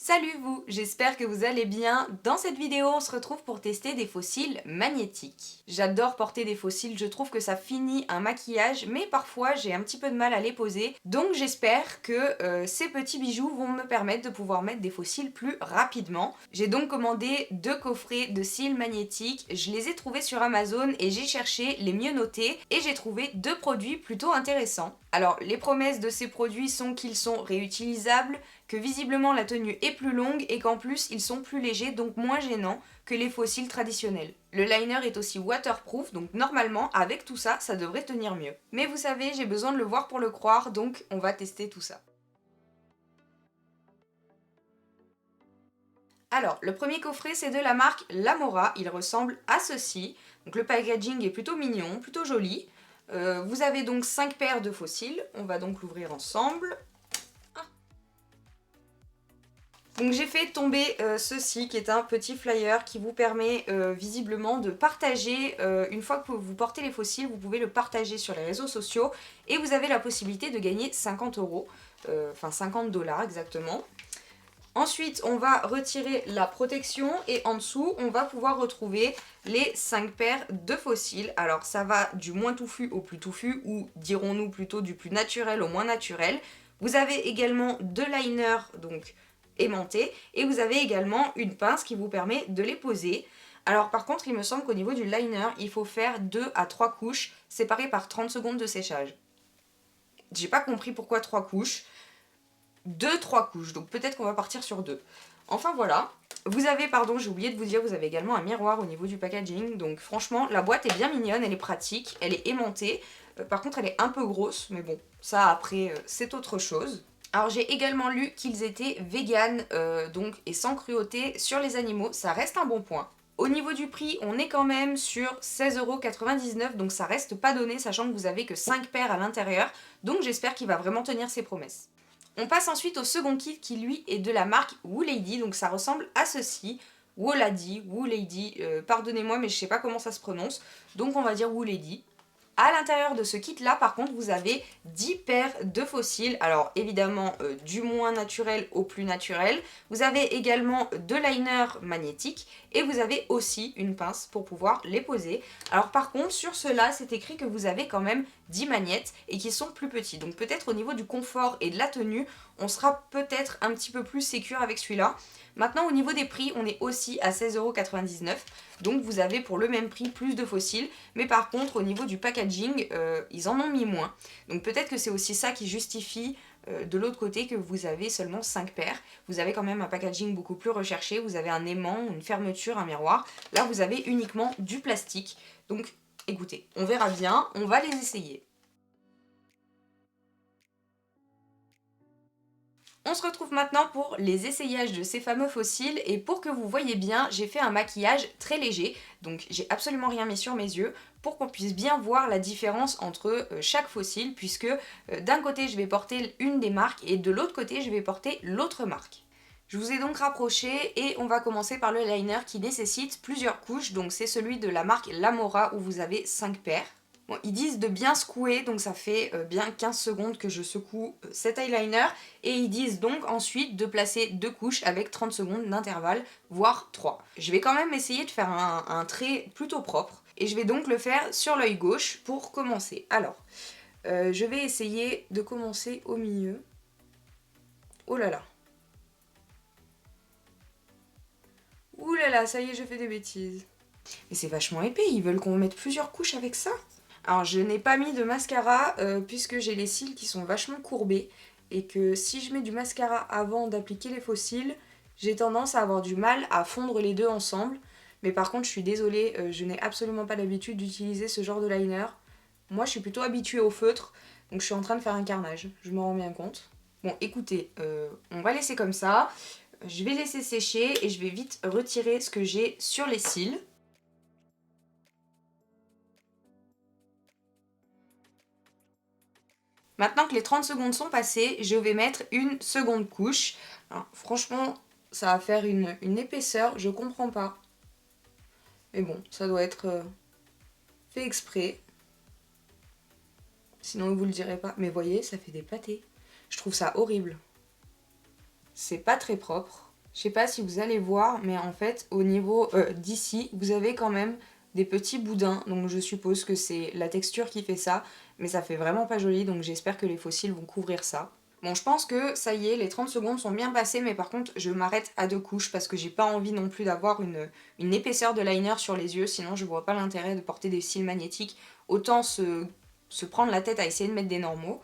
Salut vous, j'espère que vous allez bien. Dans cette vidéo, on se retrouve pour tester des fossiles magnétiques. J'adore porter des fossiles, je trouve que ça finit un maquillage, mais parfois j'ai un petit peu de mal à les poser. Donc j'espère que ces petits bijoux vont me permettre de pouvoir mettre des fossiles plus rapidement. J'ai donc commandé 2 coffrets de cils magnétiques. Je les ai trouvés sur Amazon et j'ai cherché les mieux notés et j'ai trouvé 2 produits plutôt intéressants. Alors les promesses de ces produits sont qu'ils sont réutilisables, que visiblement la tenue est plus longue et qu'en plus ils sont plus légers, donc moins gênants que les fossiles traditionnels. Le liner est aussi waterproof, donc normalement avec tout ça, ça devrait tenir mieux. Mais vous savez, j'ai besoin de le voir pour le croire, donc on va tester tout ça. Alors, le premier coffret c'est de la marque Lamora, il ressemble à ceci. Donc le packaging est plutôt mignon, plutôt joli. Vous avez donc 5 paires de fossiles, on va donc l'ouvrir ensemble. Donc j'ai fait tomber ceci qui est un petit flyer qui vous permet visiblement de partager, une fois que vous portez les fossiles, vous pouvez le partager sur les réseaux sociaux et vous avez la possibilité de gagner 50 euros, enfin 50 $ exactement. Ensuite on va retirer la protection et en dessous on va pouvoir retrouver les 5 paires de fossiles. Alors ça va du moins touffu au plus touffu ou dirons-nous plutôt du plus naturel au moins naturel. Vous avez également 2 liners donc aimantés et vous avez également une pince qui vous permet de les poser. Alors par contre il me semble qu'au niveau du liner il faut faire 2 à 3 couches séparées par 30 secondes de séchage. J'ai pas compris pourquoi 3 couches. 2-3 couches, donc peut-être qu'on va partir sur 2. Enfin voilà, vous avez, pardon, j'ai oublié de vous dire, vous avez également un miroir au niveau du packaging, donc franchement la boîte est bien mignonne, elle est pratique, elle est aimantée, par contre elle est un peu grosse, mais bon, ça après c'est autre chose. Alors j'ai également lu qu'ils étaient vegan, donc et sans cruauté sur les animaux, ça reste un bon point. Au niveau du prix, on est quand même sur 16,99 €, donc ça reste pas donné, sachant que vous avez que 5 paires à l'intérieur, donc j'espère qu'il va vraiment tenir ses promesses. On passe ensuite au second kit qui lui est de la marque Woolady, donc ça ressemble à ceci. Woolady, pardonnez-moi mais je sais pas comment ça se prononce, donc on va dire Woolady. À l'intérieur de ce kit là par contre vous avez 10 paires de fossiles, alors évidemment du moins naturel au plus naturel. Vous avez également 2 liners magnétiques et vous avez aussi une pince pour pouvoir les poser. Alors par contre sur ceux-là c'est écrit que vous avez quand même 10 magnettes et qui sont plus petits. Donc peut-être au niveau du confort et de la tenue on sera peut-être un petit peu plus sécure avec celui-là. Maintenant au niveau des prix on est aussi à 16,99 €. Donc vous avez pour le même prix plus de fossiles, mais par contre au niveau du packaging, ils en ont mis moins. Donc peut-être que c'est aussi ça qui justifie de l'autre côté que vous avez seulement 5 paires. Vous avez quand même un packaging beaucoup plus recherché, vous avez un aimant, une fermeture, un miroir. Là vous avez uniquement du plastique. Donc écoutez, on verra bien, on va les essayer. On se retrouve maintenant pour les essayages de ces fameux fossiles et pour que vous voyez bien, j'ai fait un maquillage très léger, donc j'ai absolument rien mis sur mes yeux pour qu'on puisse bien voir la différence entre chaque fossile puisque d'un côté je vais porter une des marques et de l'autre côté je vais porter l'autre marque. Je vous ai donc rapproché et on va commencer par le liner qui nécessite plusieurs couches, donc c'est celui de la marque Lamora où vous avez 5 paires. Bon, ils disent de bien secouer, donc ça fait bien 15 secondes que je secoue cet eyeliner. Et ils disent donc ensuite de placer 2 couches avec 30 secondes d'intervalle, voire 3. Je vais quand même essayer de faire un trait plutôt propre. Et je vais donc le faire sur l'œil gauche pour commencer. Alors, je vais essayer de commencer au milieu. Oh là là. Ouh là là, ça y est, je fais des bêtises. Mais c'est vachement épais, ils veulent qu'on mette plusieurs couches avec ça? Alors je n'ai pas mis de mascara puisque j'ai les cils qui sont vachement courbés et que si je mets du mascara avant d'appliquer les faux cils, j'ai tendance à avoir du mal à fondre les deux ensemble. Mais par contre je suis désolée, je n'ai absolument pas l'habitude d'utiliser ce genre de liner. Moi je suis plutôt habituée au feutre, donc je suis en train de faire un carnage, je m'en rends bien compte. Bon écoutez, on va laisser comme ça, je vais laisser sécher et je vais vite retirer ce que j'ai sur les cils. Maintenant que les 30 secondes sont passées, je vais mettre une seconde couche. Alors, franchement, ça va faire une épaisseur, je comprends pas. Mais bon, ça doit être fait exprès. Sinon, ils vous le diraient pas. Mais voyez, ça fait des pâtés. Je trouve ça horrible. C'est pas très propre. Je sais pas si vous allez voir, mais en fait, au niveau d'ici, vous avez quand même des petits boudins. Donc je suppose que c'est la texture qui fait ça, mais ça fait vraiment pas joli, donc j'espère que les fossiles vont couvrir ça. Bon, je pense que ça y est, les 30 secondes sont bien passées, mais par contre, je m'arrête à 2 couches parce que j'ai pas envie non plus d'avoir une épaisseur de liner sur les yeux, sinon je vois pas l'intérêt de porter des cils magnétiques. Autant se prendre la tête à essayer de mettre des normaux.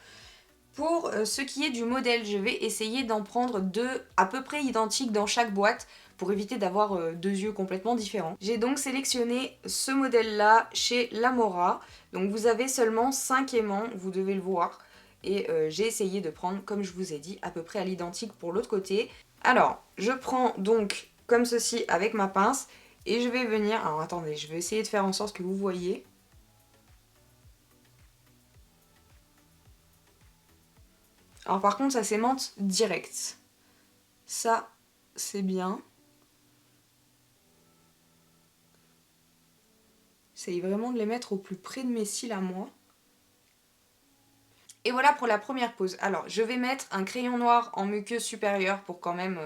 Pour ce qui est du modèle, je vais essayer d'en prendre 2 à peu près identiques dans chaque boîte pour éviter d'avoir 2 yeux complètement différents. J'ai donc sélectionné ce modèle-là chez Lamora. Donc vous avez seulement 5 aimants, vous devez le voir. Et j'ai essayé de prendre, comme je vous ai dit, à peu près à l'identique pour l'autre côté. Alors, je prends donc comme ceci avec ma pince et je vais venir... Alors attendez, je vais essayer de faire en sorte que vous voyez. Alors par contre, ça s'aimante direct. Ça, c'est bien. J'essaye vraiment de les mettre au plus près de mes cils à moi. Et voilà pour la première pose. Alors, je vais mettre un crayon noir en muqueuse supérieure pour quand même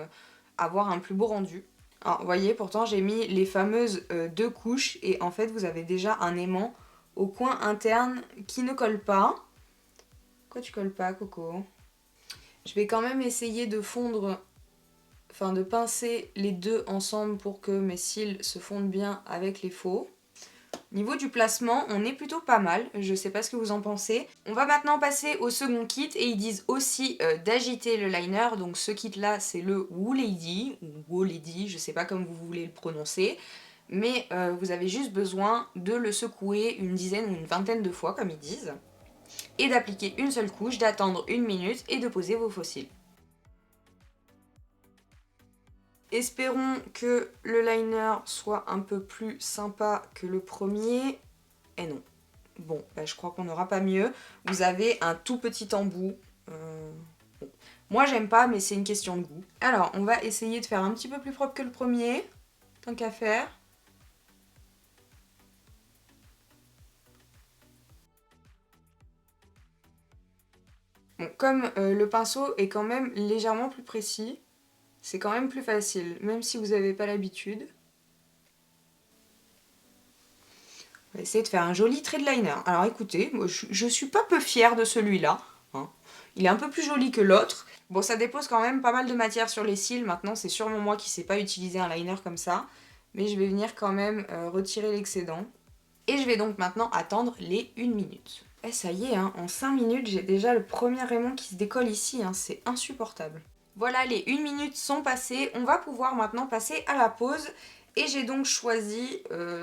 avoir un plus beau rendu. Alors, vous voyez, pourtant, j'ai mis les fameuses 2 couches. Et en fait, vous avez déjà un aimant au coin interne qui ne colle pas. Pourquoi tu colles pas, Coco? Je vais quand même essayer de fondre... Enfin, de pincer les deux ensemble pour que mes cils se fondent bien avec les faux. Niveau du placement, on est plutôt pas mal, je sais pas ce que vous en pensez. On va maintenant passer au second kit et ils disent aussi d'agiter le liner. Donc ce kit là c'est le Woo Lady, ou Woo Lady, je sais pas comme vous voulez le prononcer. Mais vous avez juste besoin de le secouer une dizaine ou une vingtaine de fois comme ils disent. Et d'appliquer une seule couche, d'attendre 1 minute et de poser vos fossiles. Espérons que le liner soit un peu plus sympa que le premier. Et non. Bon, bah, je crois qu'on n'aura pas mieux. Vous avez un tout petit embout. Bon. Moi, j'aime pas, mais c'est une question de goût. Alors, on va essayer de faire un petit peu plus propre que le premier. Tant qu'à faire. Bon, comme le pinceau est quand même légèrement plus précis, c'est quand même plus facile, même si vous n'avez pas l'habitude. On va essayer de faire un joli trait de liner. Alors écoutez, moi, je suis pas peu fière de celui-là. Hein. Il est un peu plus joli que l'autre. Bon, ça dépose quand même pas mal de matière sur les cils. Maintenant, c'est sûrement moi qui sais pas utiliser un liner comme ça. Mais je vais venir quand même retirer l'excédent. Et je vais donc maintenant attendre les 1 minute. Et ça y est, hein, en 5 minutes, j'ai déjà le premier aimant qui se décolle ici. Hein, c'est insupportable. Voilà, les 1 minute sont passées. On va pouvoir maintenant passer à la pause. Et j'ai donc choisi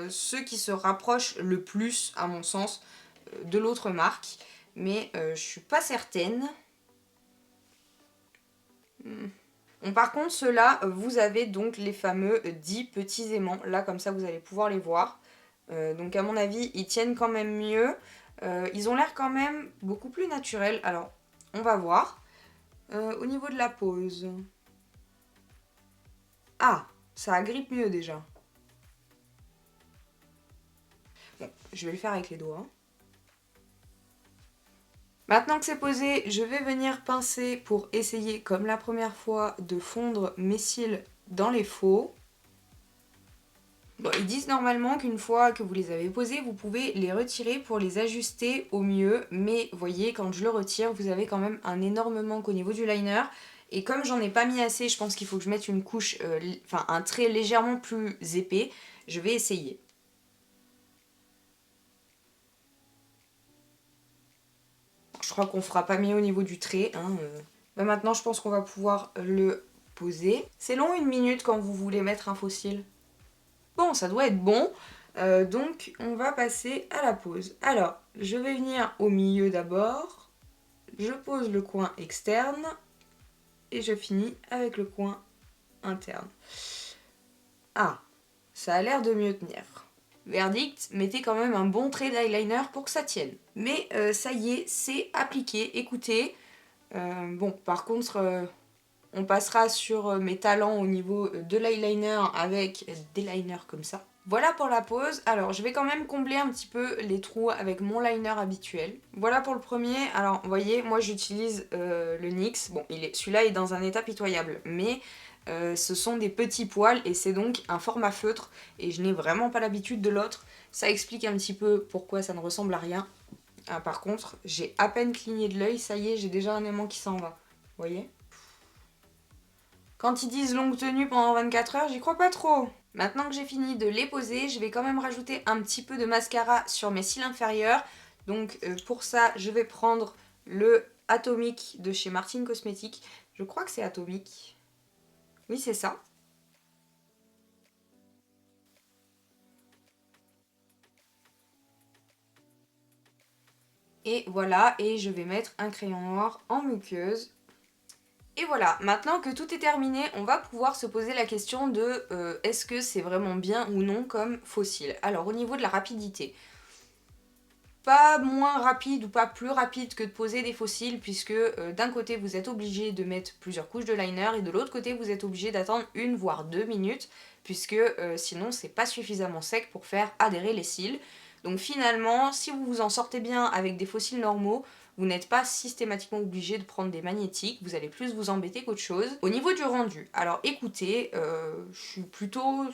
ceux qui se rapprochent le plus, à mon sens, de l'autre marque. Mais je suis pas certaine. Bon, par contre, ceux-là, vous avez donc les fameux 10 petits aimants. Là, comme ça, vous allez pouvoir les voir. Donc à mon avis, ils tiennent quand même mieux. Ils ont l'air quand même beaucoup plus naturels. Alors, on va voir. Au niveau de la pose... Ah, ça agrippe mieux déjà. Bon, je vais le faire avec les doigts. Maintenant que c'est posé, je vais venir pincer pour essayer, comme la première fois, de fondre mes cils dans les faux. Bon, ils disent normalement qu'une fois que vous les avez posés, vous pouvez les retirer pour les ajuster au mieux. Mais vous voyez, quand je le retire, vous avez quand même un énorme manque au niveau du liner. Et comme j'en ai pas mis assez, je pense qu'il faut que je mette une couche, enfin un trait légèrement plus épais. Je vais essayer. Je crois qu'on fera pas mieux au niveau du trait. Hein. Bah maintenant, je pense qu'on va pouvoir le poser. C'est long 1 minute quand vous voulez mettre un fossile. Bon, ça doit être bon. Donc, on va passer à la pose. Alors, je vais venir au milieu d'abord. Je pose le coin externe. Et je finis avec le coin interne. Ah, ça a l'air de mieux tenir. Verdict, mettez quand même un bon trait d'eyeliner pour que ça tienne. Mais ça y est, c'est appliqué. Écoutez, bon, par contre, on passera sur mes talents au niveau de l'eyeliner avec des liners comme ça. Voilà pour la pose. Alors, je vais quand même combler un petit peu les trous avec mon liner habituel. Voilà pour le premier. Alors, vous voyez, moi j'utilise le NYX. Bon, celui-là est dans un état pitoyable, mais ce sont des petits poils et c'est donc un format feutre et je n'ai vraiment pas l'habitude de l'autre. Ça explique un petit peu pourquoi ça ne ressemble à rien. Ah, par contre, j'ai à peine cligné de l'œil, ça y est, j'ai déjà un aimant qui s'en va. Vous voyez? Quand ils disent longue tenue pendant 24 heures, j'y crois pas trop. Maintenant que j'ai fini de les poser, je vais quand même rajouter un petit peu de mascara sur mes cils inférieurs. Donc pour ça, je vais prendre le Atomic de chez Martine Cosmetics. Je crois que c'est Atomic. Oui, c'est ça. Et voilà, et je vais mettre un crayon noir en muqueuse. Et voilà, maintenant que tout est terminé, on va pouvoir se poser la question de est-ce que c'est vraiment bien ou non comme faux cils. Alors au niveau de la rapidité, pas moins rapide ou pas plus rapide que de poser des faux cils puisque d'un côté vous êtes obligé de mettre plusieurs couches de liner et de l'autre côté vous êtes obligé d'attendre 1 voire 2 minutes puisque sinon c'est pas suffisamment sec pour faire adhérer les cils. Donc finalement, si vous vous en sortez bien avec des faux cils normaux, vous n'êtes pas systématiquement obligé de prendre des magnétiques, vous allez plus vous embêter qu'autre chose. Au niveau du rendu, alors écoutez, je suis plutôt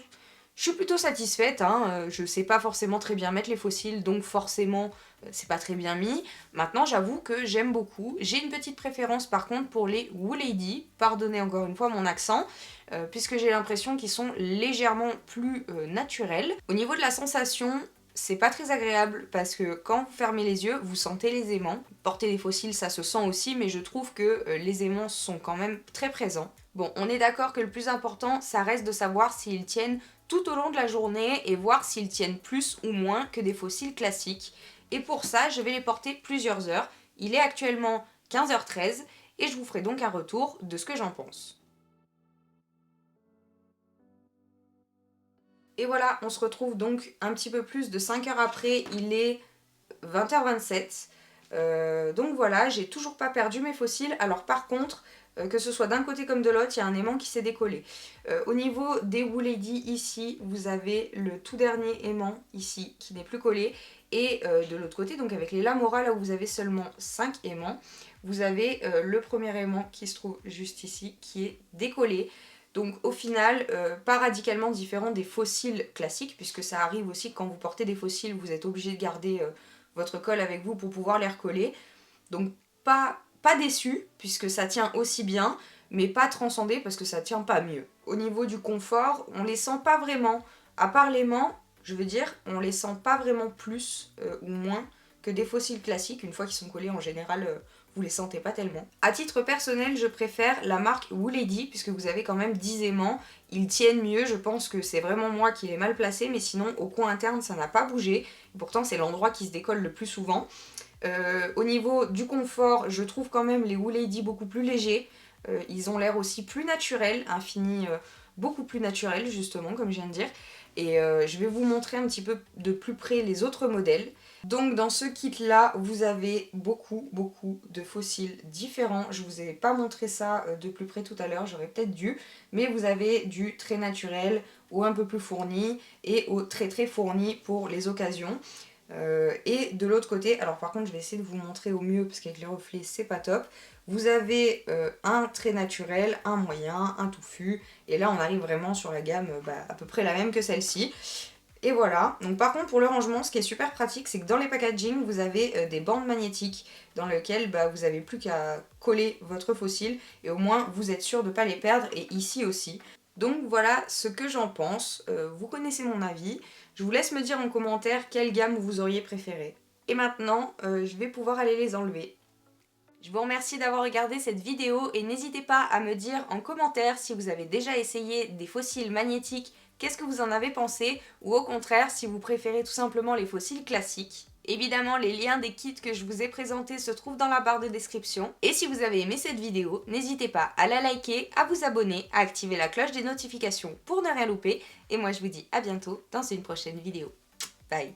satisfaite, hein. Je sais pas forcément très bien mettre les faux cils, donc forcément c'est pas très bien mis. Maintenant j'avoue que j'aime beaucoup. J'ai une petite préférence par contre pour les Woolady, pardonnez encore une fois mon accent, puisque j'ai l'impression qu'ils sont légèrement plus naturels. Au niveau de la sensation, c'est pas très agréable parce que quand vous fermez les yeux, vous sentez les aimants. Porter des faux cils, ça se sent aussi, mais je trouve que les aimants sont quand même très présents. Bon, on est d'accord que le plus important, ça reste de savoir s'ils tiennent tout au long de la journée et voir s'ils tiennent plus ou moins que des faux cils classiques. Et pour ça, je vais les porter plusieurs heures. Il est actuellement 15h13 et je vous ferai donc un retour de ce que j'en pense. Et voilà, on se retrouve donc un petit peu plus de 5 heures après, il est 20h27. Donc voilà, j'ai toujours pas perdu mes faux cils. Alors par contre, que ce soit d'un côté comme de l'autre, il y a un aimant qui s'est décollé. Au niveau des Woolady, ici, vous avez le tout dernier aimant, ici, qui n'est plus collé. Et de l'autre côté, donc avec les Lamora, là où vous avez seulement 5 aimants, vous avez le premier aimant qui se trouve juste ici, qui est décollé. Donc au final, pas radicalement différent des faux cils classiques, puisque ça arrive aussi que quand vous portez des faux cils, vous êtes obligé de garder votre colle avec vous pour pouvoir les recoller. Donc pas déçu, puisque ça tient aussi bien, mais pas transcendé parce que ça tient pas mieux. Au niveau du confort, on les sent pas vraiment. À part l'aimant, je veux dire, on les sent pas vraiment plus ou moins que des faux cils classiques. Une fois qu'ils sont collés, en général, vous les sentez pas tellement. À titre personnel, je préfère la marque Woolady, puisque vous avez quand même 10 aimants. Ils tiennent mieux, je pense que c'est vraiment moi qui l'ai mal placé, mais sinon, au coin interne, ça n'a pas bougé. Pourtant, c'est l'endroit qui se décolle le plus souvent. Au niveau du confort, je trouve quand même les Woolady beaucoup plus légers. Ils ont l'air aussi plus naturels, un fini beaucoup plus naturel justement, comme je viens de dire. Et je vais vous montrer un petit peu de plus près les autres modèles. Donc dans ce kit là, vous avez beaucoup de faux cils différents. Je vous ai pas montré ça de plus près tout à l'heure, j'aurais peut-être dû. Mais vous avez du très naturel au un peu plus fourni et au très fourni pour les occasions. Et de l'autre côté, alors par contre je vais essayer de vous montrer au mieux parce qu'avec les reflets c'est pas top. Vous avez un très naturel, un moyen, un touffu. Et là on arrive vraiment sur la gamme à peu près la même que celle-ci. Et voilà, donc par contre pour le rangement, ce qui est super pratique, c'est que dans les packaging, vous avez des bandes magnétiques dans lesquelles vous n'avez plus qu'à coller votre faux cil et au moins vous êtes sûr de ne pas les perdre, et ici aussi. Donc voilà ce que j'en pense, vous connaissez mon avis, je vous laisse me dire en commentaire quelle gamme vous auriez préféré. Et maintenant, je vais pouvoir aller les enlever. Je vous remercie d'avoir regardé cette vidéo et n'hésitez pas à me dire en commentaire si vous avez déjà essayé des faux cils magnétiques, qu'est-ce que vous en avez pensé, ou au contraire si vous préférez tout simplement les faux cils classiques. Évidemment, les liens des kits que je vous ai présentés se trouvent dans la barre de description. Et si vous avez aimé cette vidéo, n'hésitez pas à la liker, à vous abonner, à activer la cloche des notifications pour ne rien louper. Et moi je vous dis à bientôt dans une prochaine vidéo. Bye!